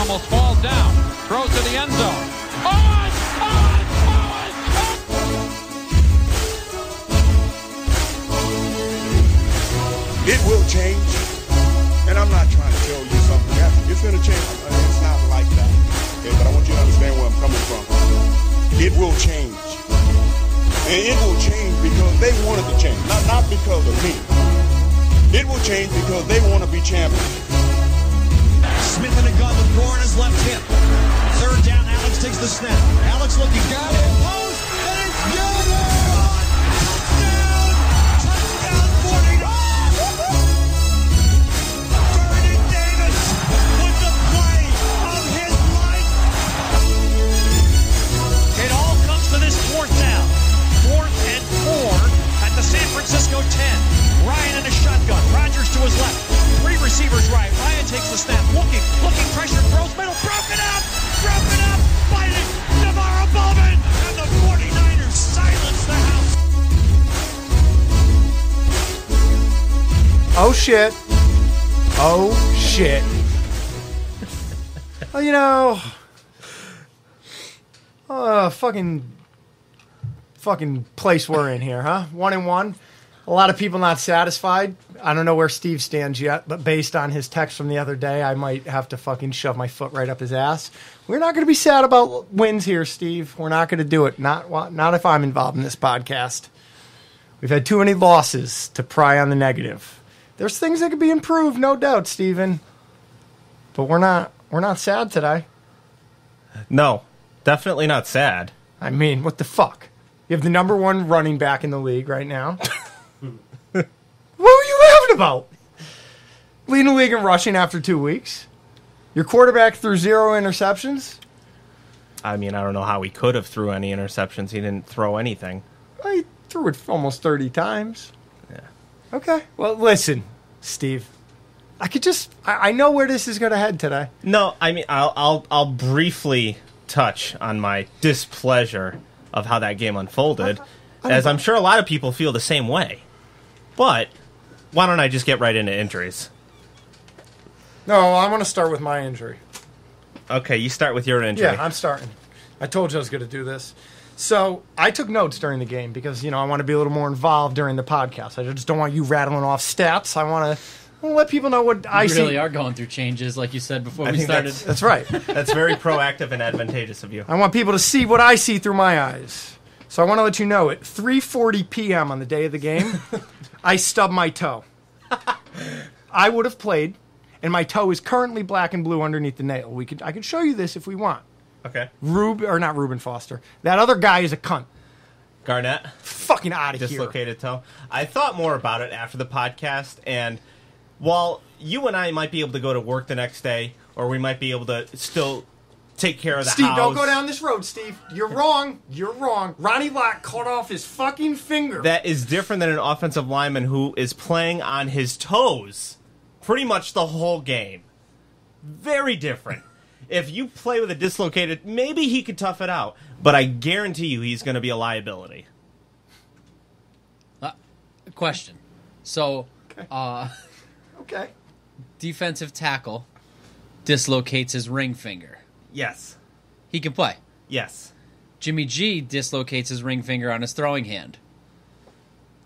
almost falls down. Throws to the end zone. Owens! Owens! Owens! It will change, and I'm not trying to tell you something. It's going to change. It's not like that. Okay, but I want you to understand where I'm coming from. It will change. And it will change because they wanted to change, not because of me. It will change because they want to be champions. Smith in a gun with Gore on his left hip. Third down, Alex takes the snap. Alex looking, got it, post, and it's good! Touchdown, 49! Vernon Davis with the play of his life. It all comes to this fourth down. 4th and 4 at the San Francisco 10. Ryan in a shotgun. Rodgers to his left. 3 receivers right. Ryan takes the snap. Looking, pressure, throws middle. Broken up, biting. Navarro Bowman. And the 49ers silence the house. Oh, shit. Oh, shit. Well, you know, fucking place we're in here, huh? 1-1. A lot of people not satisfied. I don't know where Steve stands yet, but based on his text from the other day, I might have to fucking shove my foot right up his ass. We're not going to be sad about wins here, Steve. We're not going to do it. Not if I'm involved in this podcast. We've had too many losses to pry on the negative. There's things that could be improved, no doubt, Steven. But we're not sad today. No, definitely not sad. I mean, what the fuck? You have the number 1 running back in the league right now. What were you laughing about? Leading the league in rushing after 2 weeks. Your quarterback threw 0 interceptions. I mean, I don't know how he could have threw any interceptions. He didn't throw anything. Well, he threw it almost 30 times. Yeah. Okay. Well, listen, Steve. I know where this is going to head today. No, I mean, I'll briefly touch on my displeasure of how that game unfolded, as I'm sure a lot of people feel the same way. But why don't I just get right into injuries? No, I want to start with my injury. Okay, you start with your injury. Yeah, I'm starting. I told you I was going to do this. So I took notes during the game because, I want to be a little more involved during the podcast. I just don't want you rattling off stats. I want to let people know what I see. You really are going through changes, like you said before we started. That's right. That's very proactive and advantageous of you. I want people to see what I see through my eyes. So I want to let you know, at 3:40 p.m. on the day of the game, I stubbed my toe. I would have played, and my toe is currently black and blue underneath the nail. I can show you this if we want. Okay. Not Reuben Foster. That other guy is a cunt. Garnett. Fucking out of here. Dislocated toe. I thought more about it after the podcast, and while you and I might be able to go to work the next day, or we might be able to still take care of the Steve, house. don't go down this road, Steve. You're wrong. You're wrong. Ronnie Lott cut off his fucking finger. That is different than an offensive lineman who is playing on his toes pretty much the whole game. Very different. If you play with a dislocated, maybe he could tough it out, but I guarantee you he's going to be a liability. Question. So, okay. Defensive tackle dislocates his ring finger. Yes. He can play. Yes. Jimmy G dislocates his ring finger on his throwing hand.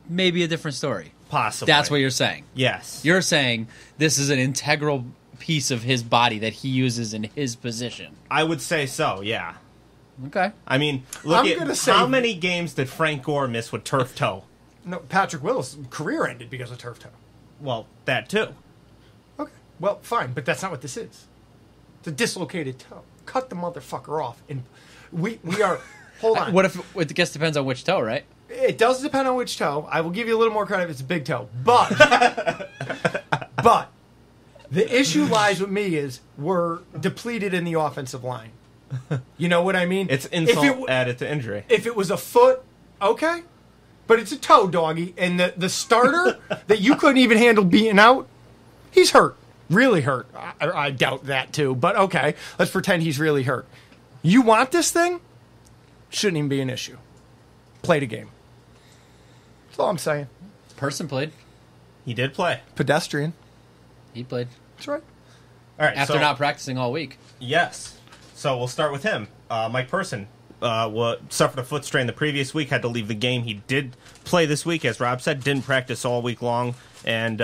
Maybe a different story. Possibly. That's what you're saying. Yes. You're saying this is an integral piece of his body that he uses in his position. I would say so, yeah. Okay. I mean, look at how many games did Frank Gore miss with turf toe? No, Patrick Willis' career ended because of turf toe. Well, that too. Okay. Well, fine, but that's not what this is. It's a dislocated toe. Cut the motherfucker off. And we are... Hold on. What if... It guess depends on which toe, right? It does depend on which toe. I will give you a little more credit if it's a big toe. But... but... The issue lies with me is we're depleted in the offensive line. You know what I mean? It's insult added to injury. If it was a foot, okay. But it's a toe, doggy. And the starter that you couldn't even handle beating out, he's hurt. Really hurt. I doubt that too. But okay, let's pretend he's really hurt. You want this thing? Shouldn't even be an issue. Play the game. That's all I'm saying. Person played. He did play. Pedestrian. He played. That's right. All right. after not practicing all week. Yes. So we'll start with him. Mike Person suffered a foot strain the previous week, had to leave the game. He did play this week, as Rob said, didn't practice all week long, and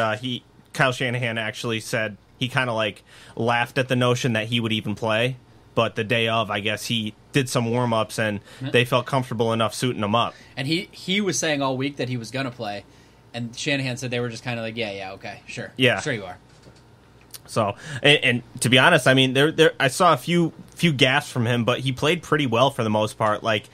Kyle Shanahan actually said he kind of like laughed at the notion that he would even play. But the day of, I guess he did some warm-ups, and they felt comfortable enough suiting him up. And he was saying all week that he was going to play, and Shanahan said they were just kind of like, yeah, okay, sure. Yeah. Sure you are. So, and to be honest, I mean, I saw a few gaffes from him, but he played pretty well for the most part. Like,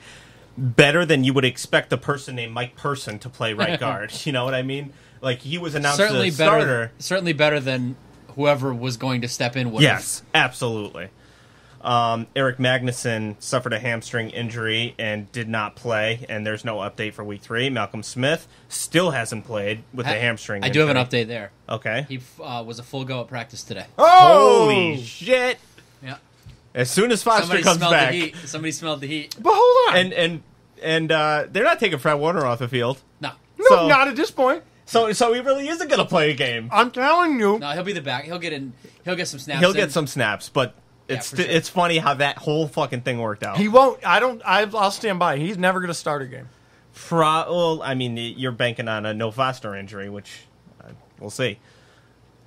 better than you would expect a person named Mike Person to play right guard. You know what I mean? Like, he was announced as a starter. Certainly better than whoever was going to step in with. Yes, absolutely. Eric Magnuson suffered a hamstring injury and did not play, and there's no update for Week 3. Malcolm Smith still hasn't played with a hamstring injury. I do have an update there. Okay. He was a full go at practice today. Oh! Holy shit! Yeah. As soon as Foster comes back. Somebody smelled the heat. But hold on. And they're not taking Fred Warner off the field. No. No, not at this point. So he really isn't going to play a game. I'm telling you. No, he'll be the back. He'll get some snaps. He'll get some snaps, but for sure. it's funny how that whole fucking thing worked out. He won't. I'll stand by. He's never going to start a game. Well, I mean, you're banking on a no Foster injury, which we'll see.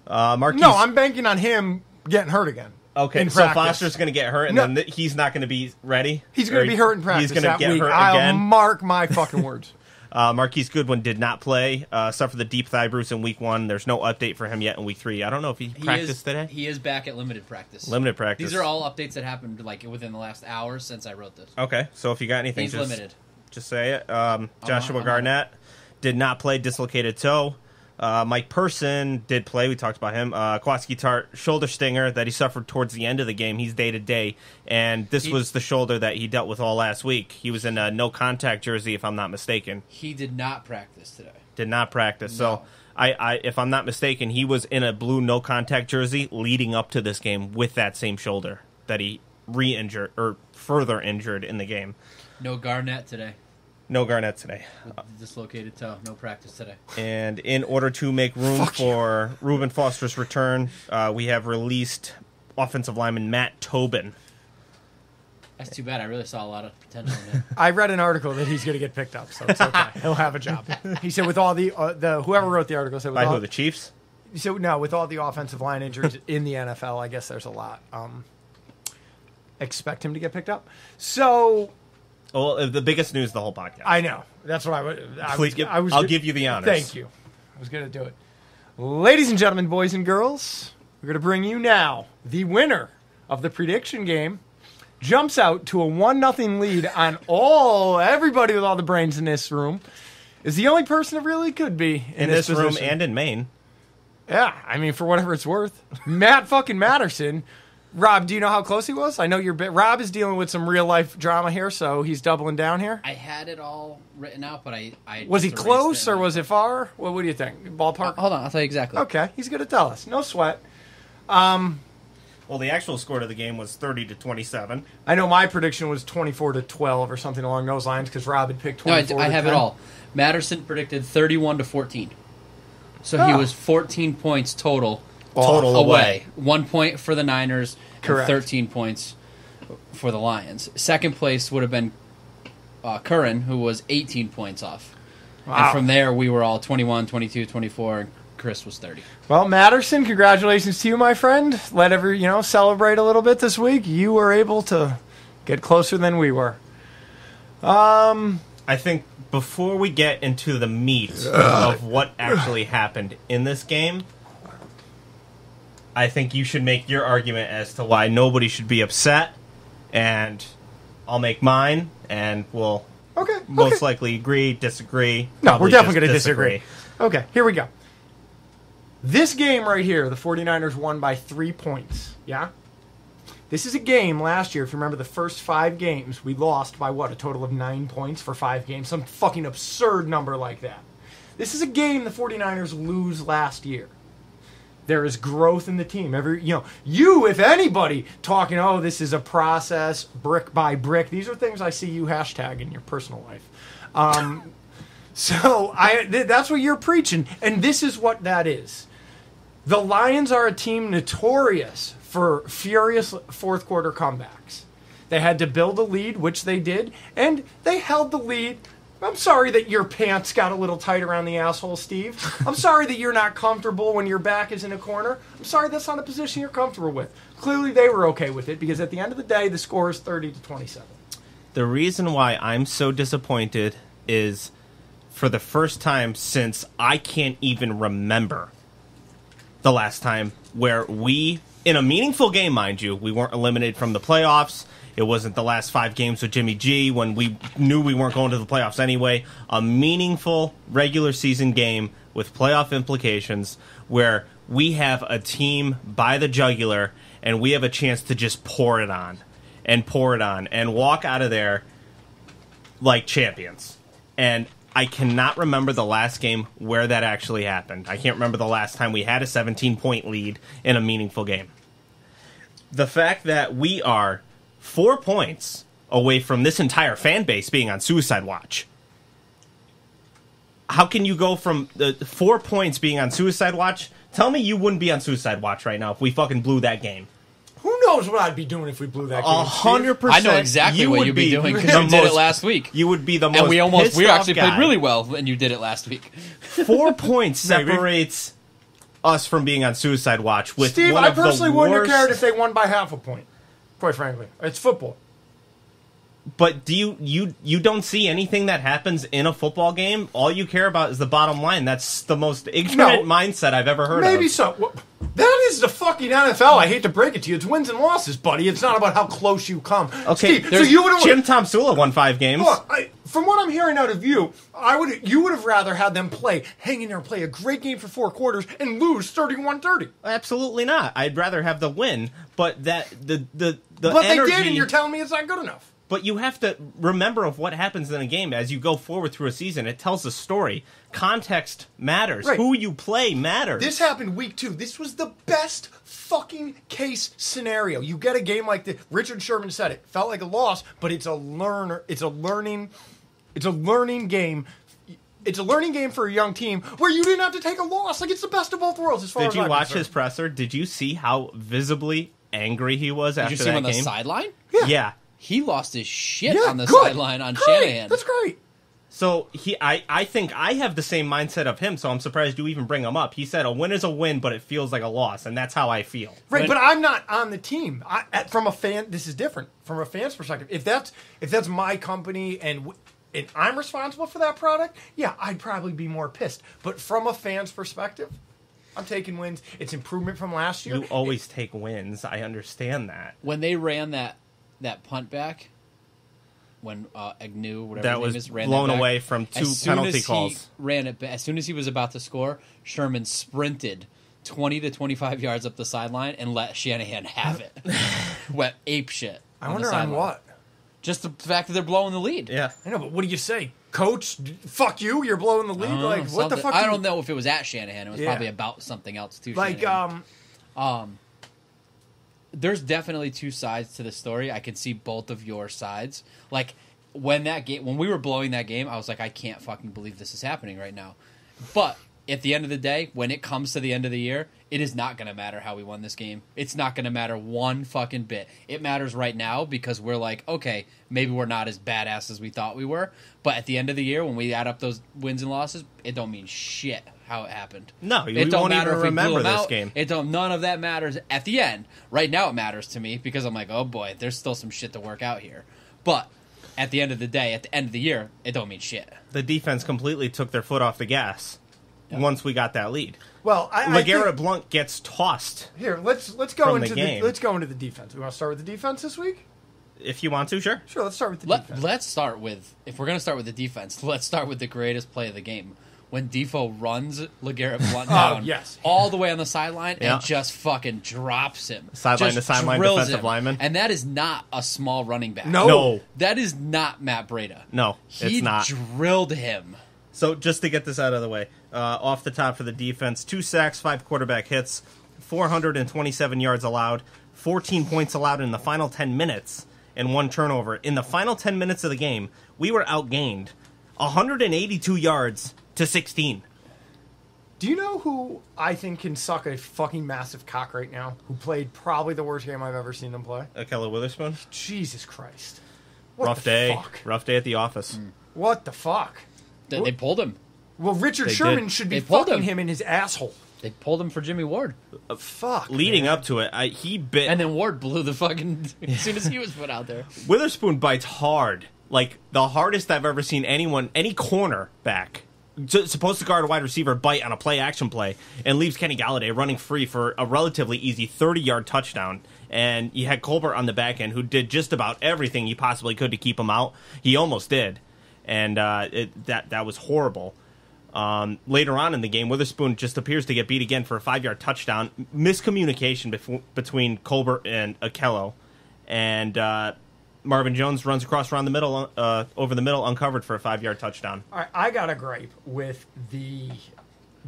Marquise, No, I'm banking on him getting hurt again. Okay, so Foster's going to get hurt, and then he's not going to be ready? He's going to be hurt in practice. He's going to get hurt I'll again? mark my fucking words. Marquise Goodwin did not play, suffered the deep thigh bruise in Week 1. There's no update for him yet in Week 3. I don't know if he practiced today. He is back at limited practice. Limited practice. These are all updates that happened like within the last hour since I wrote this. Okay, so if you got anything, He's limited. Just say it. Joshua Garnett did not play, dislocated toe. Mike Person did play. We talked about him. Kowalski Tart, shoulder stinger that he suffered towards the end of the game. He's day-to-day, and this was the shoulder that he dealt with all last week. He was in a no-contact jersey, if I'm not mistaken. He did not practice today. Did not practice. No. So, if I'm not mistaken, he was in a blue no-contact jersey leading up to this game with that same shoulder that he re-injured or further injured in the game. No Garnett today. No Garnett today. With dislocated toe. No practice today. And in order to make room for Reuben Foster's return, we have released offensive lineman Matt Tobin. That's too bad. I really saw a lot of potential in him. I read an article that he's going to get picked up, so it's okay. He'll have a job. He said with all the whoever wrote the article said with By all, who, the Chiefs? He said no, with all the offensive line injuries in the NFL, I guess there's a lot. Expect him to get picked up. So. Well, the biggest news of the whole podcast. I know. That's what I'll give you the honors. Thank you. I was going to do it. Ladies and gentlemen, boys and girls, we're going to bring you now the winner of the prediction game. Jumps out to a 1-0 lead on everybody with all the brains in this room. Is the only person it really could be in this room and in Maine. Yeah, I mean, for whatever it's worth. Matt fucking Matterson. Rob, do you know how close he was? I know Rob is dealing with some real life drama here, so he's doubling down here. I had it all written out, but I was he close or was it far? What do you think? Ballpark? Hold on, I'll tell you exactly. Okay, he's going to tell us. No sweat. Well, the actual score of the game was 30-27. I know my prediction was 24-12 or something along those lines because Rob had picked 24. No, I have it all. Matterson predicted 31-14, so he was 14 points total. Total away. 1 point for the Niners. Correct. And 13 points for the Lions. Second place would have been Curran, who was 18 points off. Wow. And from there, we were all 21, 22, 24, and Chris was 30. Well, Matterson, congratulations to you, my friend. Celebrate a little bit this week. You were able to get closer than we were. I think before we get into the meat of what actually happened in this game, I think you should make your argument as to why nobody should be upset, and I'll make mine, and we'll most likely agree, disagree. No, we're definitely going to disagree. Okay, here we go. This game right here, the 49ers won by 3 points, yeah? This is a game last year, if you remember the first 5 games, we lost by a total of 9 points for 5 games, some fucking absurd number like that. This is a game the 49ers lose last year. There is growth in the team. You, if anybody, talking, this is a process, brick by brick. These are things I see you hashtag in your personal life. That's what you're preaching, and this is what that is. The Lions are a team notorious for furious fourth quarter comebacks. They had to build a lead, which they did, and they held the lead. I'm sorry that your pants got a little tight around the asshole, Steve. I'm sorry that you're not comfortable when your back is in a corner. I'm sorry that's not a position you're comfortable with. Clearly they were okay with it because at the end of the day, the score is 30-27. The reason why I'm so disappointed is for the first time since I can't even remember the last time where we, in a meaningful game, mind you, we weren't eliminated from the playoffs. It wasn't the last 5 games with Jimmy G when we knew we weren't going to the playoffs anyway. A meaningful regular season game with playoff implications where we have a team by the jugular and we have a chance to just pour it on and walk out of there like champions. And I cannot remember the last game where that actually happened. I can't remember the last time we had a 17-point lead in a meaningful game. The fact that we are 4 points away from this entire fan base being on suicide watch. How can you go from the 4 points being on suicide watch? Tell me you wouldn't be on suicide watch right now if we fucking blew that game. Who knows what I'd be doing if we blew that game? 100%. I know exactly what you'd be doing because you did it last week. You would be the most. And we actually guy. played really well when you did it last week. 4 points separates us from being on suicide watch. With Steve, one I of the personally wouldn't have worst- cared if they won by half a point. Quite frankly, it's football. But do you don't see anything that happens in a football game? All you care about is the bottom line. That's the most ignorant mindset I've ever heard of. Maybe so. Well, that is the fucking NFL. I hate to break it to you. It's wins and losses, buddy. It's not about how close you come. Okay, Steve, so you would Jim Tom Sula won 5 games. Look, from what I'm hearing out of you, you would have rather had them hang in there and play a great game for 4 quarters and lose 31-30. Absolutely not. I'd rather have the win, but the But energy, they did, and you're telling me it's not good enough. But you have to remember of what happens in a game as you go forward through a season. It tells a story. Context matters. Right. Who you play matters. This happened week 2. This was the best fucking case scenario. You get a game like this. Richard Sherman said it. Felt like a loss, but it's a learning game. It's a learning game for a young team where you didn't have to take a loss. Like, it's the best of both worlds as far as Did you I'm watch concerned. his presser? Did you see how visibly angry he was Did after you see that him on the game? sideline? Yeah. He lost his shit Yeah, on the good. sideline on Great. Shanahan. That's great. So I think I have the same mindset of him, so I'm surprised you even bring him up. He said a win is a win, but it feels like a loss, and that's how I feel. Right, but I'm not on the team. From a fan, this is different. From a fan's perspective, if that's my company and I'm responsible for that product, yeah, I'd probably be more pissed. But from a fan's perspective, I'm taking wins. It's improvement from last year. You always take wins. I understand that. When they ran that punt back, when Agnew, whatever That his was name is, ran blown that back, away from 2 penalty calls. As soon as he was about to score, Sherman sprinted 20 to 25 yards up the sideline and let Shanahan have it. Went ape shit. I on wonder the on sideline. what. Just the fact that they're blowing the lead. Yeah. I know, but what do you say? Coach, fuck you, you're blowing the lead? Like, what the Something- fuck? I don't know if it was at Shanahan. It was Yeah. probably about something else too. Like, Shanahan. There's definitely 2 sides to the story. I can see both of your sides. Like when we were blowing that game, I was like, I can't fucking believe this is happening right now. But at the end of the day, when it comes to the end of the year, it is not going to matter how we won this game. It's not going to matter one fucking bit. It matters right now because we're like, okay, maybe we're not as badass as we thought we were. But at the end of the year, when we add up those wins and losses, it don't mean shit how it happened. No, it we don't won't matter even if we blew remember them this out. game. None of that matters at the end. Right now, it matters to me because I'm like, oh boy, there's still some shit to work out here. But at the end of the day, at the end of the year, it don't mean shit. The defense completely took their foot off the gas once we got that lead. Well, I LeGarrette think, Blount gets tossed. here, let's go from the into game. let's go into the defense. We want to start with the defense this week? If you want to, sure. Sure, let's start with the defense. Let's start with, if we're going to start with the defense, let's start with the greatest play of the game. When Defoe runs LeGarrette Blount down yes. all the way on the sideline Yeah. and just fucking drops him. Sideline Just to sideline drills defensive him. lineman. And that is not a small running back. No. That is not Matt Breida. No, He it's not. drilled him. So just to get this out of the way, off the top for the defense, 2 sacks, 5 quarterback hits, 427 yards allowed, 14 points allowed in the final 10 minutes, and 1 turnover. In the final 10 minutes of the game, we were outgained 182 yards to 16. Do you know who I think can suck a fucking massive cock right now? Who played probably the worst game I've ever seen them play? Kelly Witherspoon? Jesus Christ. What Rough the day. fuck? Rough day at the office. What the fuck? They pulled him. Well, Richard They Sherman did. should be They pulled fucking him. him in his asshole. They pulled him for Jimmy Ward. Fuck. Leading man. up to it, he bit. And then Ward blew the fucking... as soon as he was put out there. Witherspoon bites hard. Like, the hardest I've ever seen any corner back, supposed to guard a wide receiver, bite on a play-action play, and leaves Kenny Galladay running free for a relatively easy 30-yard touchdown. And you had Colbert on the back end, who did just about everything he possibly could to keep him out. He almost did. And that was horrible. Later on in the game, Witherspoon just appears to get beat again for a 5-yard touchdown. Miscommunication between Colbert and Akello. And Marvin Jones runs across around the middle, over the middle, uncovered for a 5-yard touchdown. All right, I got a gripe with the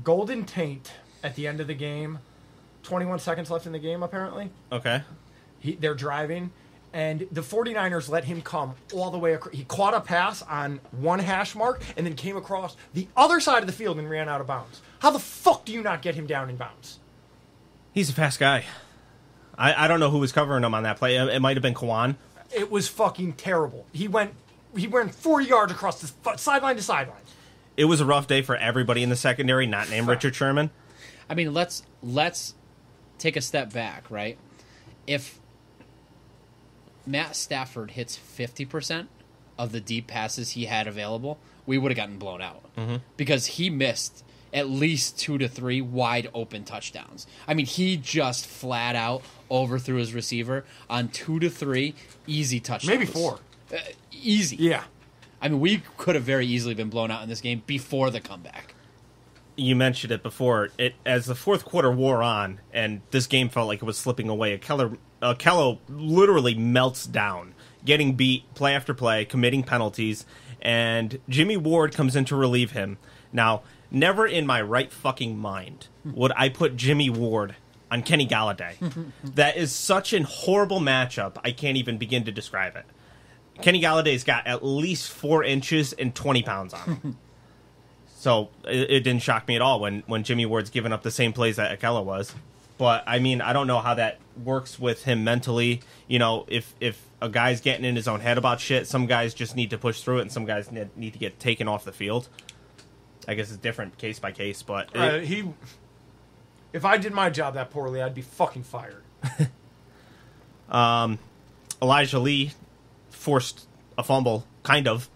golden taint at the end of the game. 21 seconds left in the game, apparently. Okay. They're driving, and the 49ers let him come all the way across. He caught a pass on one hash mark and then came across the other side of the field and ran out of bounds. How the fuck do you not get him down in bounds? He's a fast guy. I don't know who was covering him on that play. It might have been Kwan. It was fucking terrible. He went 40 yards across the sideline to sideline. It was a rough day for everybody in the secondary, not named Richard Sherman. I mean, let's take a step back, right? If Matt Stafford hits 50% of the deep passes he had available, we would have gotten blown out. Mm-hmm. Because he missed at least 2 to 3 wide open touchdowns. I mean, he just flat out overthrew his receiver on 2 to 3 easy touchdowns. Maybe 4. Easy. Yeah. I mean, we could have very easily been blown out in this game before the comeback. You mentioned it before. As the fourth quarter wore on, and this game felt like it was slipping away, Akello literally melts down, getting beat play after play, committing penalties, and Jimmy Ward comes in to relieve him. Now, never in my right fucking mind would I put Jimmy Ward on Kenny Galladay. That is such a horrible matchup, I can't even begin to describe it. Kenny Galladay's got at least 4 inches and 20 pounds on him. So it didn't shock me at all when Jimmy Ward's giving up the same plays that Akello was. But, I mean, I don't know how that works with him mentally. You know, if a guy's getting in his own head about shit, some guys just need to push through it, and some guys need to get taken off the field. I guess it's different case by case, but... If I did my job that poorly, I'd be fucking fired. Elijah Lee forced a fumble, kind of.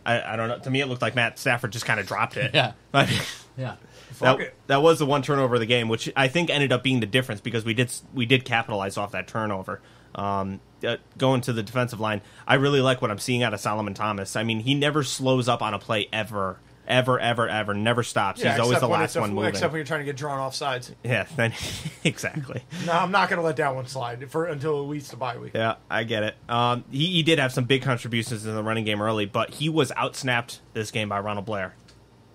I don't know. To me, it looked like Matt Stafford just kind of dropped it. Yeah. I mean, Yeah. that was the one turnover of the game, which I think ended up being the difference because we did capitalize off that turnover. Going to the defensive line, I really like what I'm seeing out of Solomon Thomas. I mean, he never slows up on a play ever. Never stops. Yeah, He's always the last one moving. Except when you're trying to get drawn off sides. Yeah, then, exactly. No, I'm not going to let that one slide until at least the bye week. Yeah, I get it. He did have some big contributions in the running game early, but he was outsnapped this game by Ronald Blair.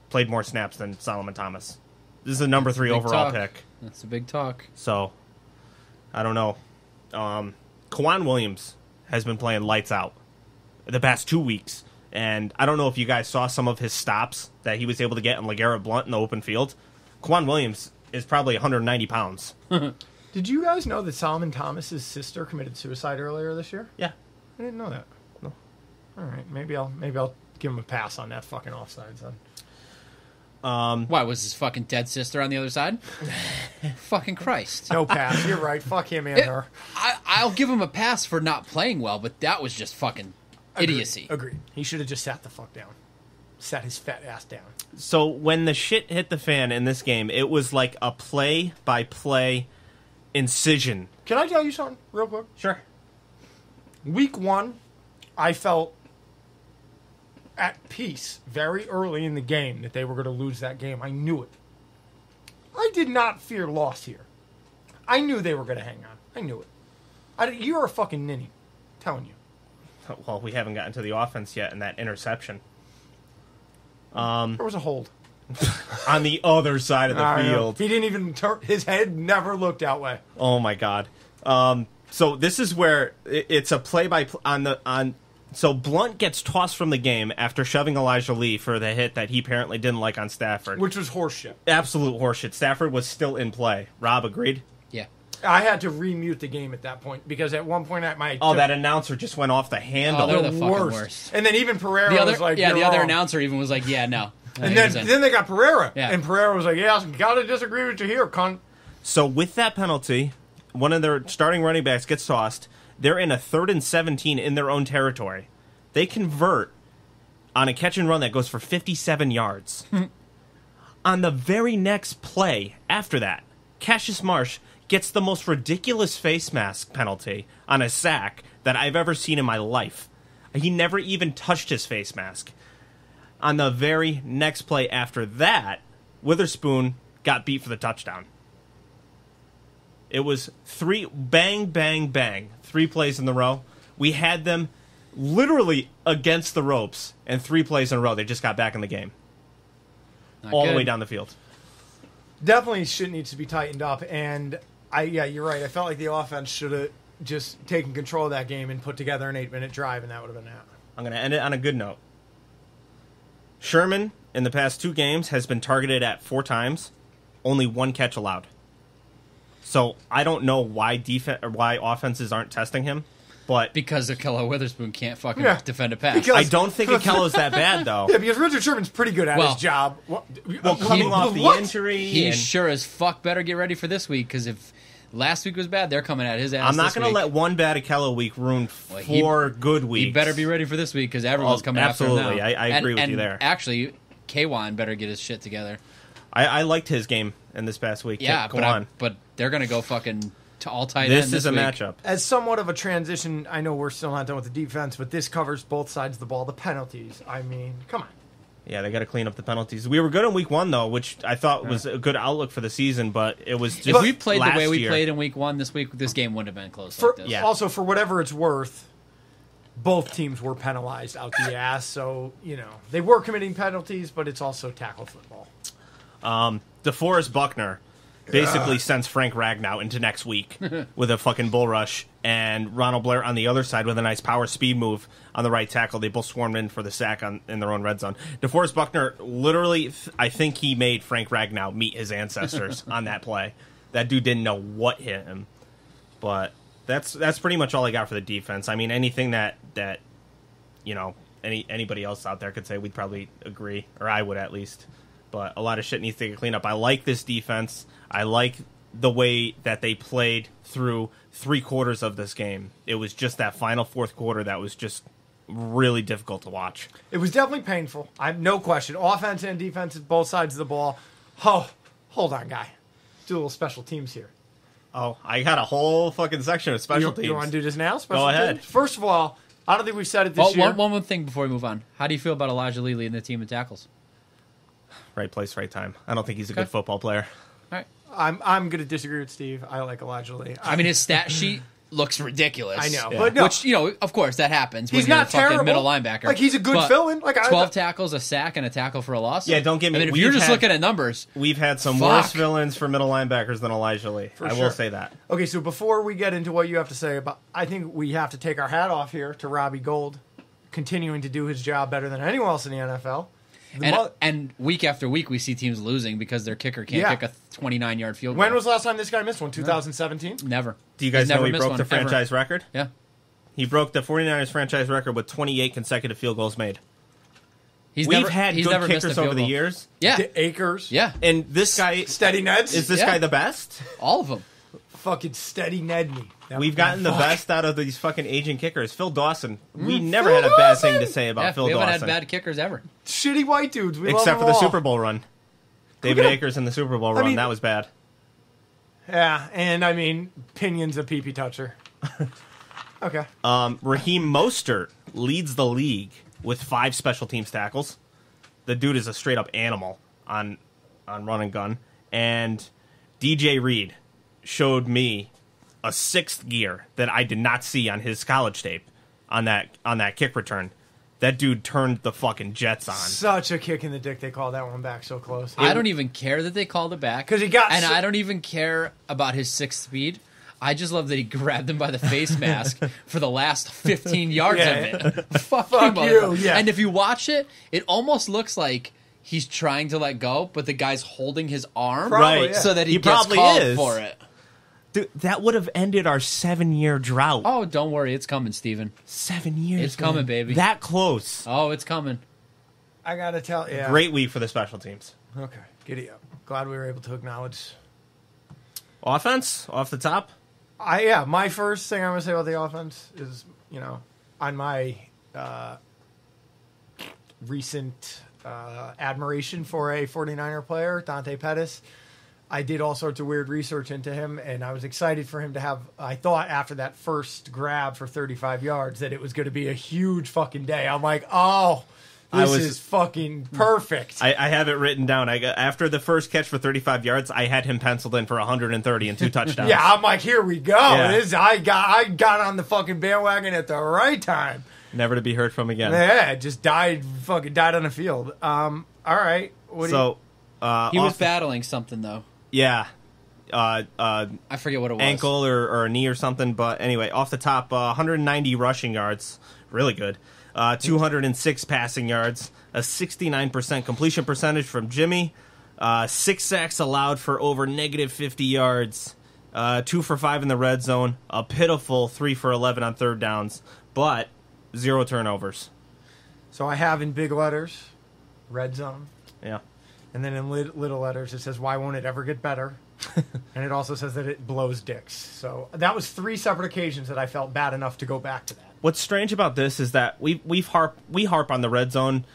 Played more snaps than Solomon Thomas. This is the number 3 overall pick. That's a big talk. So, I don't know. Kwan Williams has been playing lights out the past 2 weeks. And I don't know if you guys saw some of his stops that he was able to get on LeGarrette Blount in the open field. Kwan Williams is probably 190 pounds. Did you guys know that Solomon Thomas's sister committed suicide earlier this year? Yeah. I didn't know that. No. All right, maybe I'll give him a pass on that fucking offsides then. Why, was his fucking dead sister on the other side? Fucking Christ. No pass. You're right. Fuck him and her. I'll give him a pass for not playing well, but that was just fucking idiocy. Agreed. He should have just sat the fuck down. Sat his fat ass down. So when the shit hit the fan in this game, it was like a play-by-play incision. Can I tell you something real quick? Sure. Week 1, I felt at peace very early in the game that they were going to lose that game. I knew it. I did not fear loss here. I knew they were going to hang on. I knew it. You're a fucking ninny. I'm telling you. Well, we haven't gotten to the offense yet in that interception. There was a hold. On the other side of the field. He didn't even turn. His head never looked that way. Oh, my God. So this is where it's a play-by-play on So Blunt gets tossed from the game after shoving Elijah Lee for the hit that he apparently didn't like on Stafford. Which was horseshit. Absolute horseshit. Stafford was still in play. Rob, agreed? Yeah. I had to remute the game at that point because at one point that announcer just went off the handle. Oh, they're the fucking worst. And then even Pereira The other, was like, yeah, "You're the other wrong." announcer even was like, yeah, no. And then they got Pereira. Yeah. And Pereira was like, yeah, gotta disagree with you here, cunt. So with that penalty, one of their starting running backs gets tossed. They're in a 3rd and 17 in their own territory. They convert on a catch and run that goes for 57 yards. On the very next play after that, Cassius Marsh gets the most ridiculous face mask penalty on a sack that I've ever seen in my life. He never even touched his face mask. On the very next play after that, Witherspoon got beat for the touchdown. It was 3 bang, bang, bang. 3 plays in a row. We had them literally against the ropes, and 3 plays in a row. They just got back in the game. Not all good. the way down the field. Definitely shit needs to be tightened up. And, you're right. I felt like the offense should have just taken control of that game and put together an 8-minute drive, and that would have been that. I'm going to end it on a good note. Sherman, in the past 2 games, has been targeted at 4 times. Only 1 catch allowed. So I don't know why offenses aren't testing him, but because Akello Witherspoon can't fucking Yeah. defend a pass. Because- I don't think Akello's that bad, though. Yeah, because Richard Sherman's pretty good at Well- his job. Coming off the What? injury. He and sure as fuck better get ready for this week, because if last week was bad, they're coming at his ass. I'm not going to let one bad Akello week ruin 4 good weeks. He better be ready for this week, because everyone's coming after him absolutely. now. I agree with and you there. Actually, K-Wan better get his shit together. I liked his game in this past week. Yeah, Go on. but they're going to go fucking to all tight This end is a week. matchup. As somewhat of a transition, I know we're still not done with the defense, but this covers both sides of the ball. The penalties, I mean, come on. Yeah, they got to clean up the penalties. We were good in week 1, though, which I thought was a good outlook for the season, but it was just If we played the last way we year. played in week 1 this week, this game wouldn't have been close For, like this. Yeah. Also, for whatever it's worth, both teams were penalized out the ass. So, they were committing penalties, but it's also tackle football. DeForest Buckner basically sends Frank Ragnow into next week with a fucking bull rush, and Ronald Blair on the other side with a nice power speed move on the right tackle. They both swarmed in for the sack in their own red zone. DeForest Buckner literally, I think he made Frank Ragnow meet his ancestors on that play. That dude didn't know what hit him. But that's pretty much all I got for the defense. I mean, anything that anybody else out there could say, we'd probably agree, or I would at least. But a lot of shit needs to get cleaned up. I like this defense. I like the way that they played through 3 quarters of this game. It was just that final 4th quarter that was just really difficult to watch. It was definitely painful. I'm no question. Offense and defense, both sides of the ball. Oh, hold on, guy. Do a little special teams here. Oh, I got a whole fucking section of special teams. You want to do this now? Special Go ahead. teams? First of all, I don't think we've said it this year. One more thing before we move on. How do you feel about Elijah Lee leading the team in tackles? Right place, right time. I don't think he's a good Okay. football player. All right. I'm going to disagree with Steve. I like Elijah Lee. I mean, his stat sheet looks ridiculous. I know, Yeah. but no. Which, of course, that happens when He's you're not a fucking terrible. middle linebacker. Like, he's a good But fill-in. Like, 12 tackles, a sack, and a tackle for a loss? Yeah, don't get me- I mean, if we've you're just had- looking at numbers, We've had some Fuck. worse villains for middle linebackers than Elijah Lee. I sure. will say that. Okay, so before we get into what you have to say about, I think we have to take our hat off here to Robbie Gould, continuing to do his job better than anyone else in the NFL. and week after week, we see teams losing because their kicker can't Yeah. kick a 29-yard field goal. When was the last time this guy missed one? 2017? Never. Do you guys He's know never he missed broke one, the ever. franchise record? Yeah. He broke the 49ers franchise record with 28 consecutive field goals made. He's We've never, had he's good never missed a kickers field over the goal. years, Yeah. Akers. Yeah. and this guy Steady Neds. is this Yeah. guy the best? All of them. Fucking Steady Ned me. We've gotten the best out of these fucking aging kickers. Phil Dawson. We never Phil had a bad thing to Dawson! say about Yeah, Phil we haven't Dawson, had bad kickers ever. Shitty white dudes. We except love for them the all. Super Bowl run. David at- Akers in the Super Bowl run. mean- That was bad. Yeah, and I mean, Pinion's a pee-pee toucher. Okay. Raheem Mostert leads the league with 5 special teams tackles. The dude is a straight up animal on run and gun. And DJ Reed showed me a 6th gear that I did not see on his college tape on that kick return. That dude turned the fucking Jets on. Such a kick in the dick. They called that one back so close. I don't even care that they called it back. 'Cause he got And so- I don't even care about his 6th speed. I just love that he grabbed him by the face mask for the last 15 yards of it. Fuck you, you, yeah. And if you watch it, it almost looks like he's trying to let go, but the guy's holding his arm Right. so that he gets probably called is. for it. Dude, that would have ended our 7-year drought. Oh, don't worry. It's coming, Steven. 7 years. It's coming, baby. That close. Oh, it's coming. I got to tell you. Great week for the special teams. Okay, giddy up. Glad we were able to acknowledge. Offense, off the top. My first thing I'm going to say about the offense is, on my recent admiration for a 49er player, Dante Pettis, I did all sorts of weird research into him, and I was excited for him to have, I thought after that first grab for 35 yards that it was going to be a huge fucking day. I'm like, this is fucking perfect. I have it written down. After the first catch for 35 yards, I had him penciled in for 130 and 2 touchdowns. Yeah, I'm like, here we go. Yeah. I got on the fucking bandwagon at the right time. Never to be heard from again. Yeah, just died on the field. All right. He was battling something, though. Yeah. I forget what it was. Ankle or a knee or something. But anyway, off the top, 190 rushing yards. Really good. 206 passing yards. A 69% completion percentage from Jimmy. 6 sacks allowed for over negative 50 yards. 2 for 5 in the red zone. A pitiful 3 for 11 on third downs. But 0 turnovers. So I have in big letters, red zone. Yeah. And then in little letters, it says, why won't it ever get better? And it also says that it blows dicks. So that was 3 separate occasions that I felt bad enough to go back to that. What's strange about this is that we harp on the red zone,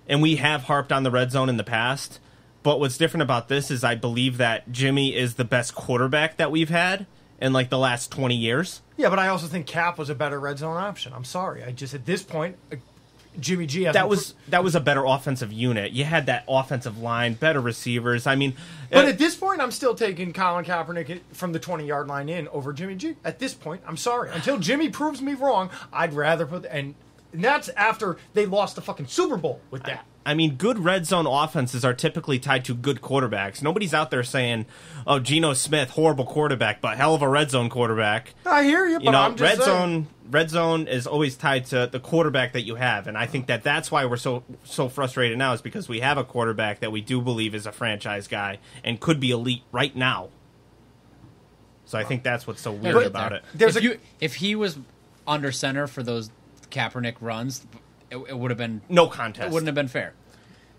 and we have harped on the red zone in the past. But what's different about this is I believe that Jimmy is the best quarterback that we've had in like the last 20 years. Yeah, but I also think Cap was a better red zone option. I'm sorry. I just, at this point, Jimmy G. That was a better offensive unit. You had that offensive line, better receivers. I mean, but at this point, I'm still taking Colin Kaepernick from the 20-yard line in over Jimmy G. At this point, I'm sorry. Until Jimmy proves me wrong, I'd rather put and that's after they lost the fucking Super Bowl with that. I mean, good red zone offenses are typically tied to good quarterbacks. Nobody's out there saying, "Oh, Geno Smith, horrible quarterback, but hell of a red zone quarterback." I hear you, but I'm just saying. Red zone is always tied to the quarterback that you have, and I think that's why we're so frustrated now is because we have a quarterback that we do believe is a franchise guy and could be elite right now. So I think that's what's so weird about it. If he was under center for those Kaepernick runs, it would have been no contest. It wouldn't have been fair.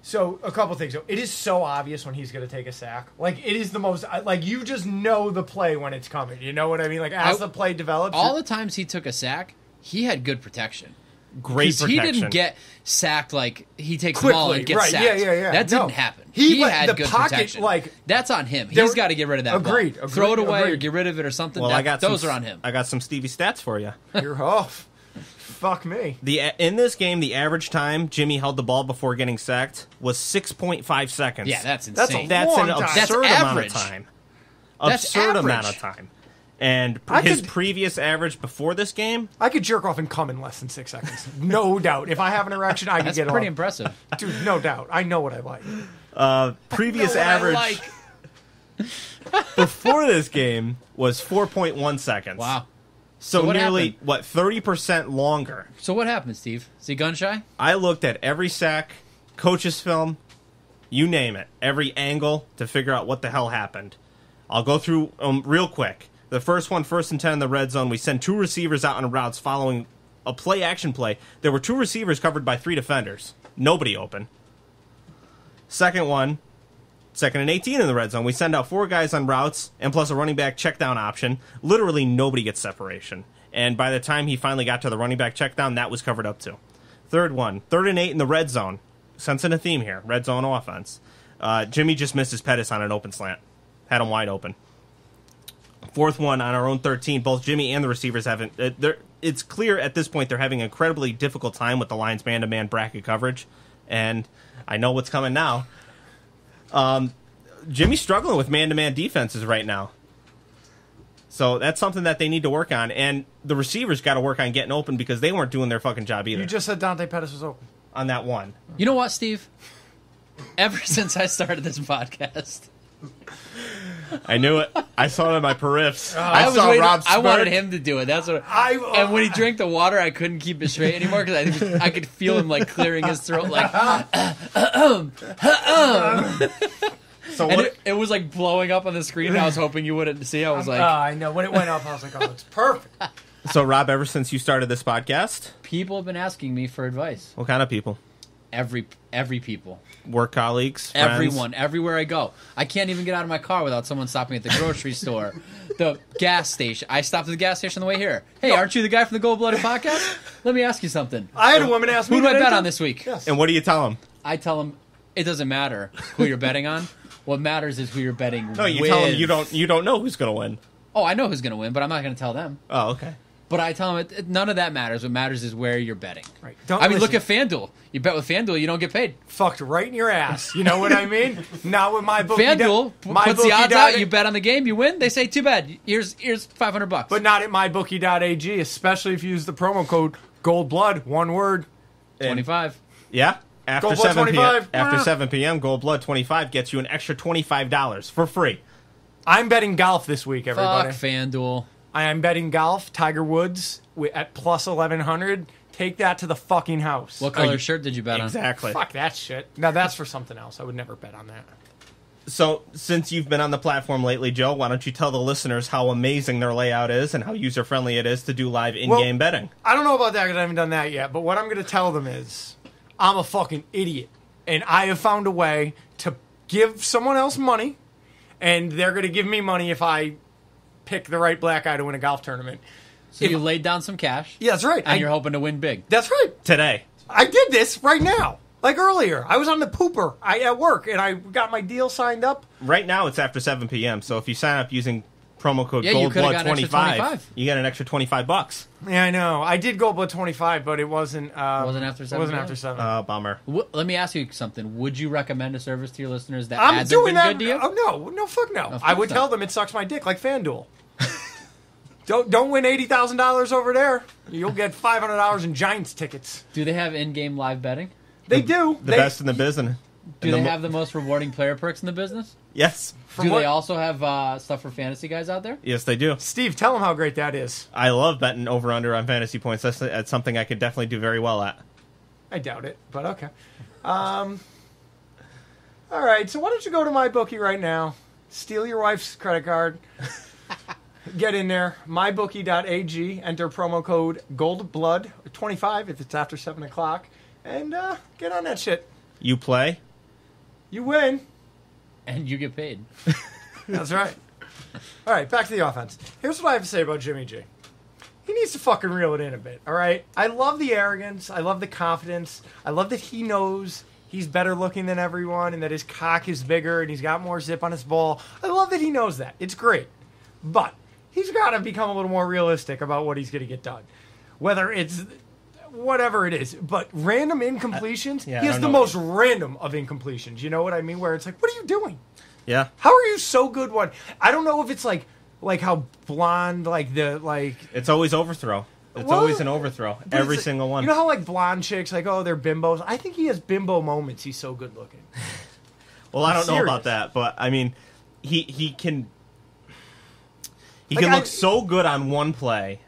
So a couple things. It is so obvious when he's going to take a sack. Like it is the most. Like you just know the play when it's coming. You know what I mean? Like as the play develops. All the times he took a sack, he had good protection. Great protection. He didn't get sacked like he takes quickly, the ball and gets right? sacked. Yeah. That didn't happen. He had the good pocket, protection. like that's on him. He's got to get rid of that. Agreed. Ball. Throw it away or get rid of it or something. Well, those are on him. I got some Stevie stats for you. You're off. Fuck me. In this game, the average time Jimmy held the ball before getting sacked was 6.5 seconds. Yeah, that's insane. That's an absurd amount of average. time. That's absurd average. amount of time. And his previous average before this game, I could jerk off and come in less than 6 seconds. No doubt. If I have an erection, I can get That's pretty off. impressive. Dude, no doubt. I know what I like. previous average before this game was 4.1 seconds. Wow. So what nearly, happened? 30% longer. So what happened, Steve? Is he gun shy? I looked at every sack, coach's film, you name it, every angle to figure out what the hell happened. I'll go through real quick. The first one, 1st and 10 in the red zone. We send 2 receivers out on routes following a play-action play. There were 2 receivers covered by 3 defenders. Nobody open. Second one, 2nd and 18 in the red zone. We send out 4 guys on routes and plus a running back check down option. Literally nobody gets separation. And by the time he finally got to the running back check down, that was covered up too. Third one, 3rd and 8 in the red zone. Sensing a theme here. Red zone offense. Jimmy just missed his Pettis on an open slant. Had him wide open. 4th one on our own 13. Both Jimmy and the receivers haven't. It's clear at this point they're having an incredibly difficult time with the Lions man-to-man bracket coverage. And I know what's coming now. Jimmy's struggling with man-to-man defenses right now. So that's something that they need to work on. And the receivers got to work on getting open because they weren't doing their fucking job either. You just said Dante Pettis was open. On that one. You know what, Steve? Ever since I started this podcast, I knew it. I saw it in my periffs. I saw Rob I wanted smirk. him to do it. That's what. And when he drank the water, I couldn't keep it straight anymore because I could feel him like clearing his throat, like. So And what? it was like blowing up on the screen. And I was hoping you wouldn't see. I was like, I know. When it went up, I was like, oh, it's perfect. So Rob, ever since you started this podcast, people have been asking me for advice. what kind of people? Every people. Work colleagues, friends? Everyone, everywhere I go. I can't even get out of my car without someone stopping at the grocery store, the gas station. I stopped at the gas station on the way here. Hey, aren't you the guy from the Gold Blooded Podcast? Let me ask you something. I had a woman ask me, Who do I today, bet too. on this week? Yes. And what do you tell them? I tell them it doesn't matter who you're betting on. What matters is who you're betting No, you with. tell them you don't know who's going to win. Oh, I know who's going to win, but I'm not going to tell them. Oh, okay. But I tell them none of that matters. What matters is where you're betting. Right. Don't I mean, look listen. at FanDuel. You bet with FanDuel, you don't get paid. Fucked right in your ass. You know what I mean? Not with my bookie. FanDuel my puts the odds bookie out. You bet on the game, you win. They say, too bad. Here's $500. But not at mybookie.ag, especially if you use the promo code GoldBlood, one word. 25. Yeah. After Gold Blood 7 p.m. 25. After 7 p.m., Gold Blood 25 gets you an extra $25 for free. I'm betting golf this week, everybody. Fuck FanDuel. I am betting golf, Tiger Woods at plus 1,100. Take that to the fucking house. What color shirt did you bet on? Exactly. Fuck that shit. Now that's for something else. I would never bet on that. So, since you've been on the platform lately, Joe, why don't you tell the listeners how amazing their layout is and how user-friendly it is to do live in-game betting? I don't know about that because I haven't done that yet, but what I'm going to tell them is I'm a fucking idiot. And I have found a way to give someone else money, and they're going to give me money if I pick the right black eye to win a golf tournament. So you laid down some cash. Yeah, that's right. And you're hoping to win big. That's right. Today. I did this right now. Like earlier. I was on the pooper at work, and I got my deal signed up. Right now, it's after 7 p.m., so if you sign up using promo code Yeah, you could've gotten an extra GoldBlood25, 25. you get an extra $25. Yeah, I know. I did GoldBlood 25, but it wasn't... Wasn't after 7 It wasn't p.m.? after 7. Bummer. Let me ask you something. Would you recommend a service to your listeners that I'm hasn't doing been that. good to you? Oh, no, fuck no. Of I would course tell not. them it sucks my dick like FanDuel. Don't win $80,000 over there. You'll get $500 in Giants tickets. Do they have in-game live betting? They do. The best in the business. Do they have the most rewarding player perks in the business? Yes. Do what- they also have stuff for fantasy guys out there? Yes, they do. Steve, tell them how great that is. I love betting over-under on fantasy points. That's something I could definitely do very well at. I doubt it, but okay. All right, so why don't you go to MyBookie right now, steal your wife's credit card, get in there, mybookie.ag, enter promo code GOLDBLOOD25 if it's after 7 o'clock, and get on that shit. You play? You win. And you get paid. That's right. All right, back to the offense. Here's what I have to say about Jimmy G. He needs to fucking reel it in a bit, all right? I love the arrogance. I love the confidence. I love that he knows he's better looking than everyone and that his cock is bigger and he's got more zip on his ball. I love that he knows that. It's great. But he's got to become a little more realistic about what he's going to get done. Whether it's whatever it is. But random incompletions, Yeah, he I has don't the know. most random of incompletions. You know what I mean? Where it's like, what are you doing? Yeah. How are you so good one? I don't know if it's like how blonde, It's always overthrow. It's Well, always an overthrow. but Every it's- single one. You know how like blonde chicks, like, oh, they're bimbos? I think he has bimbo moments. He's so good looking. Well, I don't know serious. about that, but I mean, he can Like, look so good on one play,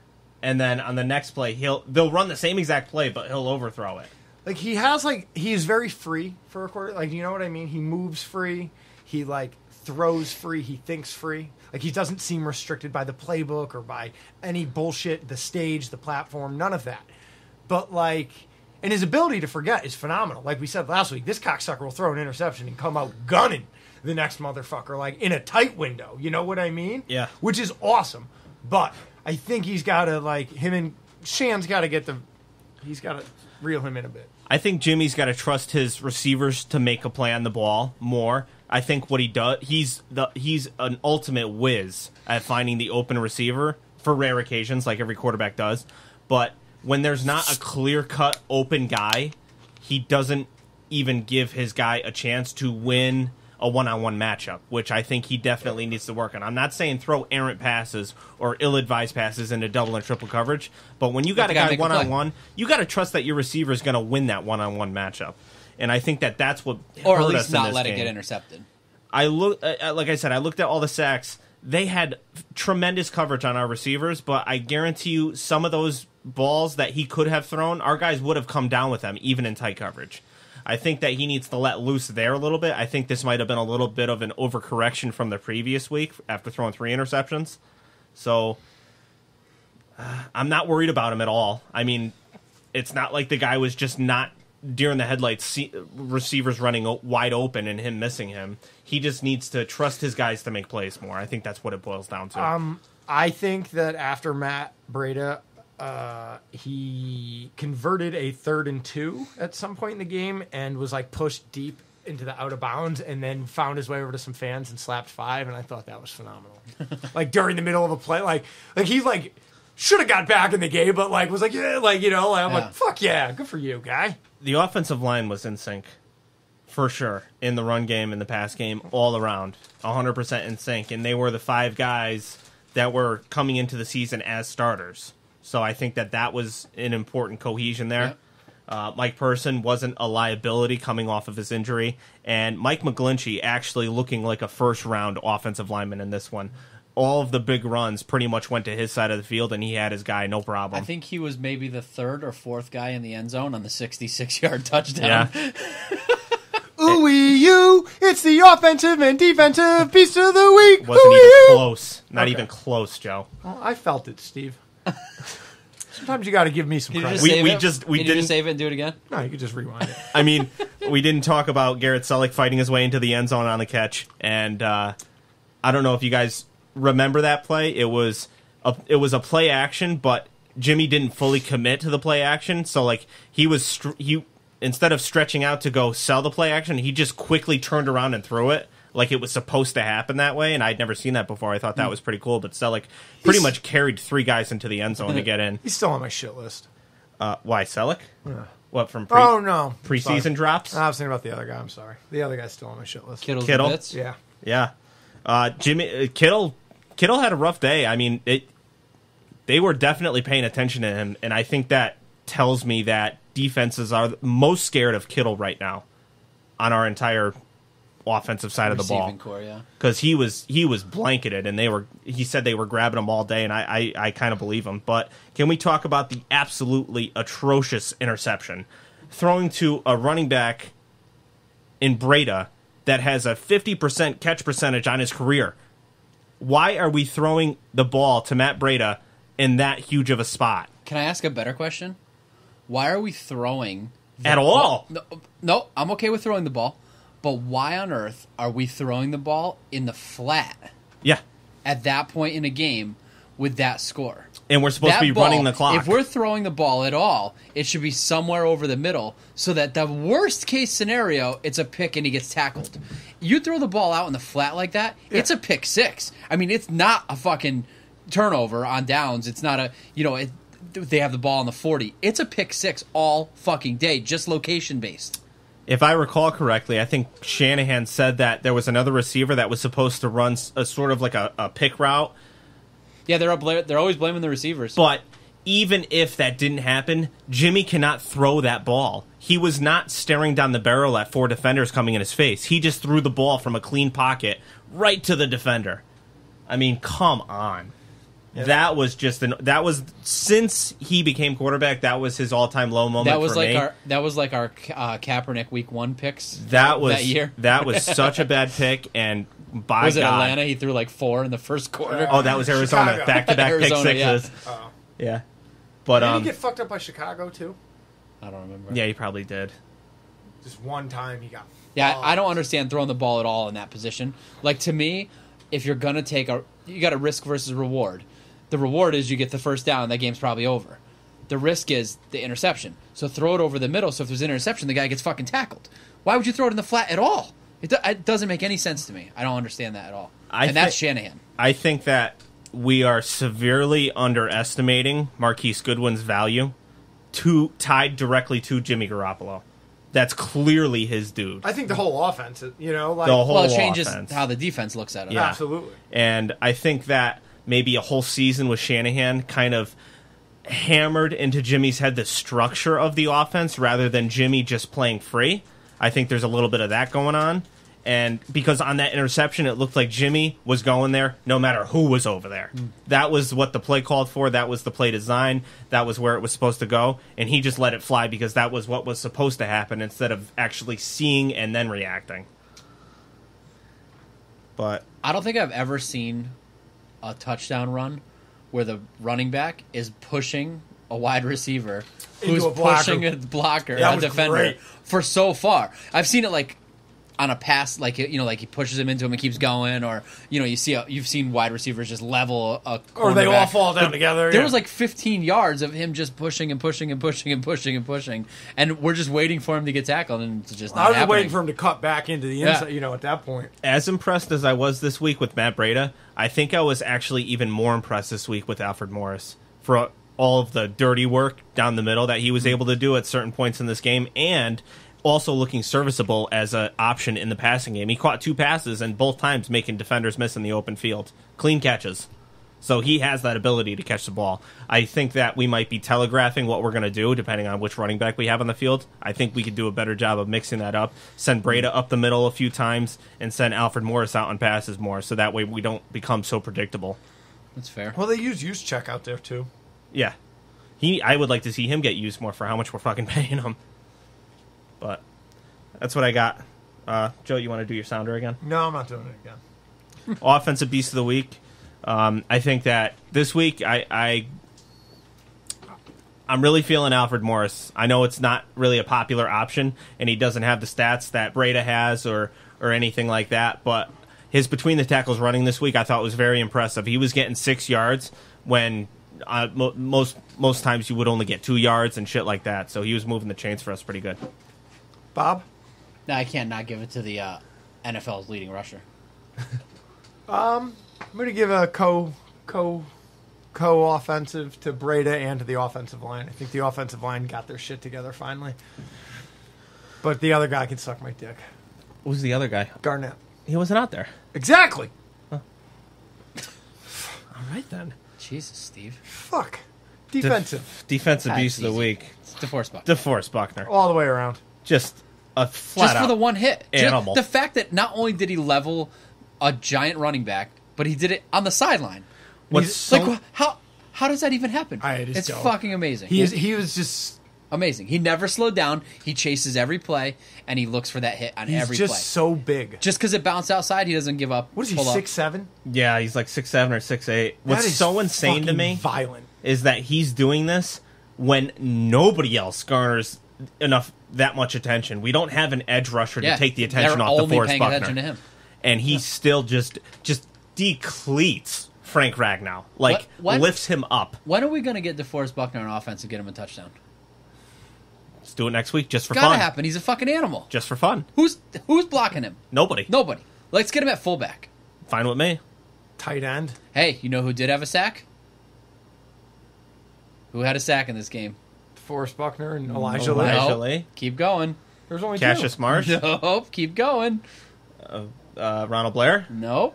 and then on the next play they'll run the same exact play, but he'll overthrow it. Like he has he is very free for a quarter. Like, you know what I mean? He moves free. He like throws free. He thinks free. Like he doesn't seem restricted by the playbook or by any bullshit, the stage, the platform, none of that. But like, and his ability to forget is phenomenal. Like we said last week, this cocksucker will throw an interception and come out gunning the next motherfucker, like in a tight window. You know what I mean? Yeah. Which is awesome. But I think he's got to him and Shan's got to he's got to reel him in a bit. I think Jimmy's got to trust his receivers to make a play on the ball more. I think what he does, he's an ultimate whiz at finding the open receiver for rare occasions, like every quarterback does. But when there's not a clear-cut open guy, he doesn't even give his guy a chance to win a one-on-one matchup, which I think he definitely needs to work on. I'm not saying throw errant passes or ill-advised passes into double and triple coverage, but when you got the a guy guy make a play. one-on-one, you got to trust that your receiver is going to win that one-on-one matchup. And I think that's what Or at hurt least us in not this let it game. get intercepted. like I said, I looked at all the sacks. They had tremendous coverage on our receivers, but I guarantee you some of those balls that he could have thrown, our guys would have come down with them, even in tight coverage. I think that he needs to let loose there a little bit. I think this might have been a little bit of an overcorrection from the previous week after throwing 3 interceptions. So I'm not worried about him at all. I mean, it's not like the guy was just not deer in the headlights, receivers running wide open and him missing him. He just needs to trust his guys to make plays more. I think that's what it boils down to. I think that after Matt Breida, he converted a 3rd and 2 at some point in the game and was like pushed deep into the out of bounds and then found his way over to some fans and slapped 5, and I thought that was phenomenal. Like during the middle of a play, like he's like should have got back in the game, but like was like yeah, like I'm like fuck yeah, good for you, guy. The offensive line was in sync, for sure, in the run game and the pass game, all around, 100% in sync, and they were the 5 guys that were coming into the season as starters. So I think that was an important cohesion there. Yep. Mike Person wasn't a liability coming off of his injury, and Mike McGlinchey actually looking like a first-round offensive lineman in this one. All of the big runs pretty much went to his side of the field, and he had his guy, no problem. I think he was maybe the 3rd or 4th guy in the end zone on the 66-yard touchdown. Yeah. Ooh-wee-you, it's the offensive and defensive piece of the week. Wasn't even close. Not even close, Joe. Well, I felt it, Steve. Sometimes you got to give me some credit. We didn't just save it and do it again. No, you could just rewind it. I mean, we didn't talk about Garrett Selleck fighting his way into the end zone on the catch, and I don't know if you guys remember that play. It was a play action, but Jimmy didn't fully commit to the play action, so like he instead of stretching out to go sell the play action, he just quickly turned around and threw it like it was supposed to happen that way, and I'd never seen that before. I thought that was pretty cool, but Selleck pretty much carried 3 guys into the end zone to get in. He's still on my shit list. Why, Selleck? Yeah. What, from no. preseason drops? I was thinking about the other guy. I'm sorry. The other guy's still on my shit list. Kittle? Bits? Yeah. Yeah. Jimmy Kittle had a rough day. I mean, they were definitely paying attention to him, and I think that tells me that defenses are most scared of Kittle right now on our entire offensive side of the ball. Because he was blanketed, and he said they were grabbing him all day, and I kind of believe him. But can we talk about the absolutely atrocious interception? Throwing to a running back in Breida that has a 50% catch percentage on his career. Why are we throwing the ball to Matt Breida in that huge of a spot? Can I ask a better question? Why are we throwing at all? No, I'm okay with throwing the ball, but why on earth are we throwing the ball in the flat? Yeah. At that point in a game with that score. And we're supposed to be running the clock. If we're throwing the ball at all, it should be somewhere over the middle so that the worst case scenario, it's a pick and he gets tackled. You throw the ball out in the flat like that, it's a pick 6. I mean, it's not a fucking turnover on downs. It's not a, they have the ball on the 40. It's a pick 6 all fucking day, just location based. If I recall correctly, I think Shanahan said that there was another receiver that was supposed to run a sort of like a pick route. Yeah, they're always blaming the receivers. But even if that didn't happen, Jimmy cannot throw that ball. He was not staring down the barrel at 4 defenders coming in his face. He just threw the ball from a clean pocket right to the defender. I mean, come on. Yeah. That was since he became quarterback. That was his all-time low moment. That was like our Kaepernick Week 1 picks. That year. That was such a bad pick, and by was it God, Atlanta? He threw like 4 in the first quarter. Oh, that was Arizona. Chicago. Back-to-back pick sixes. Yeah. But did he get fucked up by Chicago too? I don't remember. Yeah, he probably did. Just one time he got. Yeah, I don't understand throwing the ball at all in that position. Like, to me, if you're gonna you got a risk versus reward. The reward is you get the first down. That game's probably over. The risk is the interception. So throw it over the middle. So if there's an interception, the guy gets fucking tackled. Why would you throw it in the flat at all? It doesn't make any sense to me. I don't understand that at all. That's Shanahan. I think that we are severely underestimating Marquise Goodwin's value tied directly to Jimmy Garoppolo. That's clearly his dude. I think the whole offense, the whole it changes offense. how the defense looks at it. Yeah. Absolutely. And I think that maybe a whole season with Shanahan kind of hammered into Jimmy's head the structure of the offense rather than Jimmy just playing free. I think there's a little bit of that going on. And because on that interception, it looked like Jimmy was going there no matter who was over there. That was what the play called for. That was the play design. That was where it was supposed to go. And he just let it fly because that was what was supposed to happen instead of actually seeing and then reacting. But I don't think I've ever seen a touchdown run where the running back is pushing a wide receiver who's Into a blocker. pushing a blocker, That a was defender, great. for so far. I've seen it like on a pass, like like he pushes him into him and keeps going, or you've seen wide receivers just level a Or they all cornerback. fall down But together. There yeah. was like 15 yards of him just pushing and pushing and pushing and pushing and pushing, and we're just waiting for him to get tackled, and it's just not I was happening. waiting for him to cut back into the Yeah. inside. At that point. as impressed as I was this week with Matt Breida, I think I was actually even more impressed this week with Alfred Morris for all of the dirty work down the middle that he was able to do at certain points in this game, and also looking serviceable as an option in the passing game. He caught 2 passes, and both times making defenders miss in the open field. Clean catches. So he has that ability to catch the ball. I think that we might be telegraphing what we're going to do, depending on which running back we have on the field. I think we could do a better job of mixing that up. Send Breida up the middle a few times, and send Alfred Morris out on passes more, so that way we don't become so predictable. That's fair. Well, they use check out there too. Yeah. I would like to see him get used more for how much we're fucking paying him. But that's what I got. Joe, you want to do your sounder again? No, I'm not doing it again. Offensive Beast of the Week. I think that this week I'm really feeling Alfred Morris. I know it's not really a popular option, and he doesn't have the stats that Breida has or anything like that, but his between the tackles running this week I thought was very impressive. He was getting 6 yards when most times you would only get 2 yards and shit like that, so he was moving the chains for us pretty good. Bob? No, I can't not give it to the NFL's leading rusher. I'm going to give a co-offensive to Breida and to the offensive line. I think the offensive line got their shit together finally. But the other guy can suck my dick. Who's the other guy? Garnett. He wasn't out there. Exactly. All right, then. Jesus, Steve. Fuck. Defensive. Defensive That's Beast of the easy. Week. It's DeForest Buckner. DeForest Buckner. All the way around. Just a flat Just for out the one hit. animal. The fact that not only did he level a giant running back, but he did it on the sideline. What's so- Like, how does that even happen? It is It's dope. fucking amazing. He was just... Amazing. He never slowed down. He chases every play, and he looks for that hit on He's every just play. so big. Just because it bounced outside, he doesn't give up. What is he, Pull up. 6'7"? Yeah, he's like 6'7" or 6'8". What's That is so insane to fucking me violent. is that he's doing this when nobody else garners that much attention. We don't have an edge rusher Yeah, to take the attention they're off only DeForest paying Buckner. attention to him. And he still just decleats Frank Ragnow. Like, What? lifts him up. When are we going to get DeForest Buckner on offense and get him a touchdown? Let's do it next week just for Gotta fun. happen. He's a fucking animal. Just for fun. Who's blocking him? Nobody. Nobody. Let's get him at fullback. Fine with me. Tight end. Hey, you know who did have a sack? Who had a sack in this game? DeForest Buckner and Elijah Lee. Elijah Nope. Lee. Keep going. There's only Cassius two. Marsh. Nope. Keep going. Ronald Blair. Nope.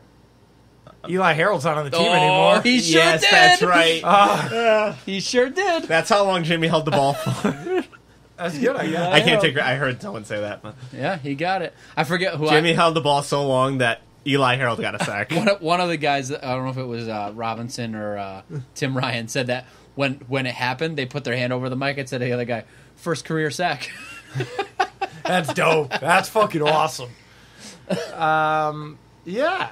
Eli Harold's not on the team Oh, anymore. he sure yes, did. that's right. He sure did. That's how long Jimmy held the ball for. That's good, I guess. I can't take. I heard someone say that. But Yeah, he got it. I forget who. Jimmy held the ball so long that Eli Harold got a sack. One of the guys, I don't know if it was Robinson or Tim Ryan, said that when it happened, they put their hand over the mic and said to the other guy, "First career sack." That's dope. That's fucking awesome. Yeah.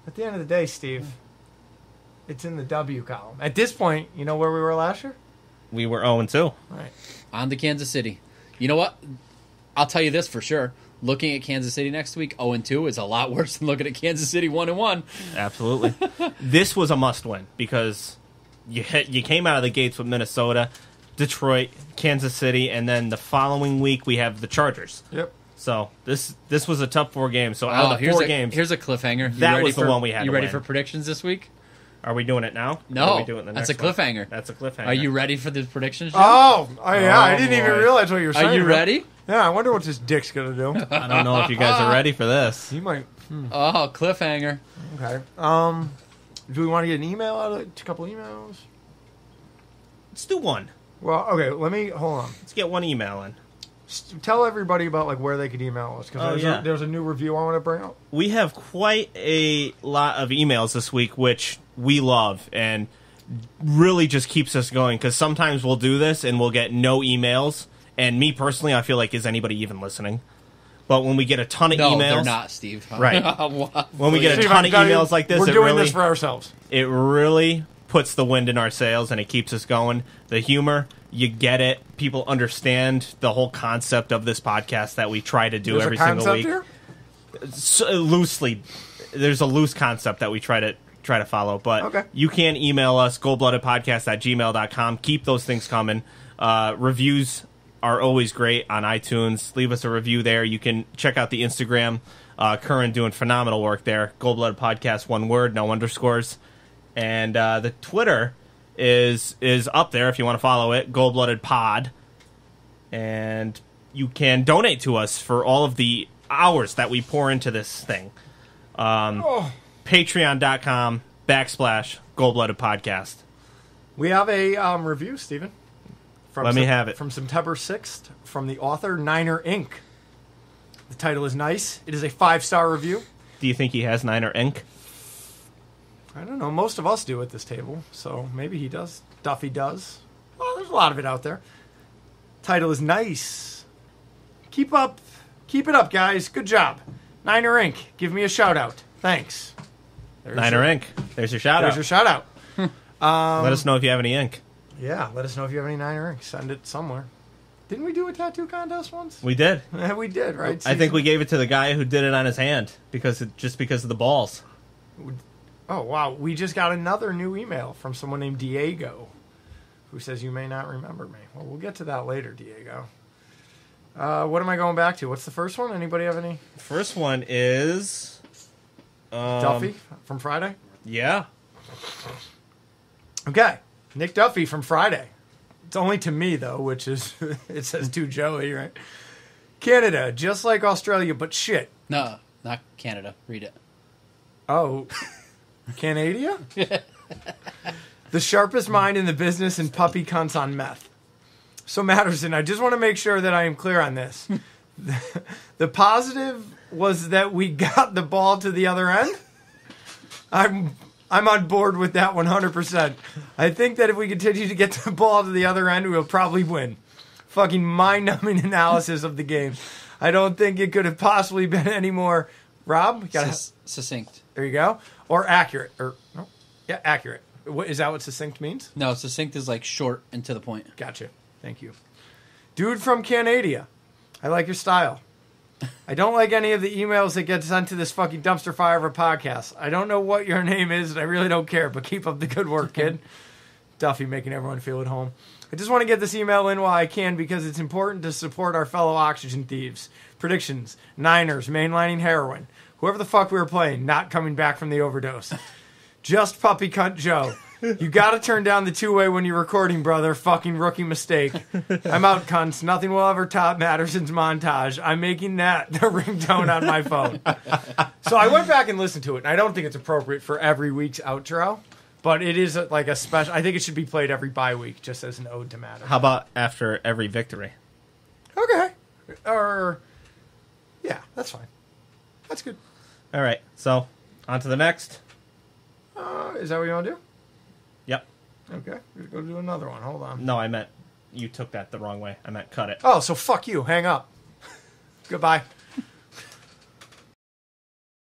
At the end of the day, Steve, it's in the W column. At this point, you know where we were last year? We were 0-2. Right. On to Kansas City. You know what? I'll tell you this for sure. Looking at Kansas City next week, 0-2 is a lot worse than looking at Kansas City 1-1. Absolutely. This was a must-win because you came out of the gates with Minnesota, Detroit, Kansas City, and then the following week we have the Chargers. Yep. So this was a tough 4 games. So out of the 4 games, Here's a cliffhanger. That ready was the one we had You to ready win. for predictions this week? are we doing it now? No, Or are we doing the that's a next one? cliffhanger. That's a cliffhanger. Are you ready for the predictions? Joe? Oh, yeah. I didn't even boy. realize what you were saying. Are you ready? Yeah, I wonder what this dick's going to do. I don't know if you guys are ready for this. He might. Oh, cliffhanger. Okay. Do we want to get an email out of it? A couple emails? Let's do one. Well, okay. Let me hold on. Let's get one email in. Tell everybody about like where they could email us because there's a new review I want to bring up. We have quite a lot of emails this week, which we love and really just keeps us going because sometimes we'll do this and we'll get no emails. And me personally, I feel like, is anybody even listening? But when we get a ton of emails... No, they're not, Steve. Right. When we get a ton of emails like this... We're doing this for ourselves. It really puts the wind in our sails and it keeps us going. The humor, you get it. People understand the whole concept of this podcast that we try to do every single week. Here? So, loosely, there's a loose concept that we try to follow. But you can email us, goldbloodedpodcast@gmail.com. Keep those things coming. Reviews are always great on iTunes. Leave us a review there. You can check out the Instagram. Curran doing phenomenal work there. Gold-Blooded Podcast, one word, no underscores. And the Twitter is up there if you want to follow it, Gold-Blooded Pod. And you can donate to us for all of the hours that we pour into this thing. Patreon.com/Gold-Blooded Podcast. We have a review, Stephen. Let me have it. From September 6th, from the author, Niner Inc. The title is nice. It is a 5-star review. Do you think he has Niner Inc.? I don't know. Most of us do at this table, so maybe he does. Duffy does. Well, there's a lot of it out there. Title is nice. Keep it up, guys. Good job. Niner Inc. Give me a shout out. Thanks. Niner Inc. There's your shout out. There's your shout out. Let us know if you have any ink. Yeah, let us know if you have any Niner Inc. Send it somewhere. Didn't we do a tattoo contest once? We did. Yeah, we did, right? I think we gave it to the guy who did it on his hand because of the balls. Oh, wow. We just got another new email from someone named Diego who says you may not remember me. Well, we'll get to that later, Diego. What am I going back to? What's the first one? Anybody have any? First one is... Duffy from Friday? Yeah. Okay. Nick Duffy from Friday. It's only to me, though, which is... it says to Joey, right? Canada, just like Australia, but shit. No, not Canada. Read it. Oh... Canada? The sharpest mind in the business and puppy cunts on meth. So, Matterson, I just want to make sure that I am clear on this. The positive was that we got the ball to the other end. I'm on board with that 100%. I think that if we continue to get the ball to the other end, we'll probably win. Fucking mind-numbing analysis of the game. I don't think it could have possibly been any more... Rob? Succinct. There you go. Or accurate. Accurate. Is that what succinct means? No, succinct is like short and to the point. Gotcha. Thank you. Dude from Canada. I like your style. I don't like any of the emails that get sent to this fucking dumpster fire of a podcast. I don't know what your name is, and I really don't care, but keep up the good work, kid. Duffy making everyone feel at home. I just want to get this email in while I can because it's important to support our fellow oxygen thieves. Predictions. Niners, mainlining heroin. Whoever the fuck we were playing, not coming back from the overdose. Just puppy cunt Joe. You gotta turn down the two-way when you're recording, brother. Fucking rookie mistake. I'm out, cunts. Nothing will ever top Matterson's montage. I'm making that the ringtone on my phone. So I went back and listened to it, and I don't think it's appropriate for every week's outro, but it is like a special... I think it should be played every bye week, just as an ode to Matterson. How about after every victory? Okay. Yeah, that's fine. That's good. All right, so on to the next. Is that what you want to do? Yep. Okay, we're going to do another one. Hold on. No, I meant you took that the wrong way. I meant cut it. Oh, so fuck you. Hang up. Goodbye.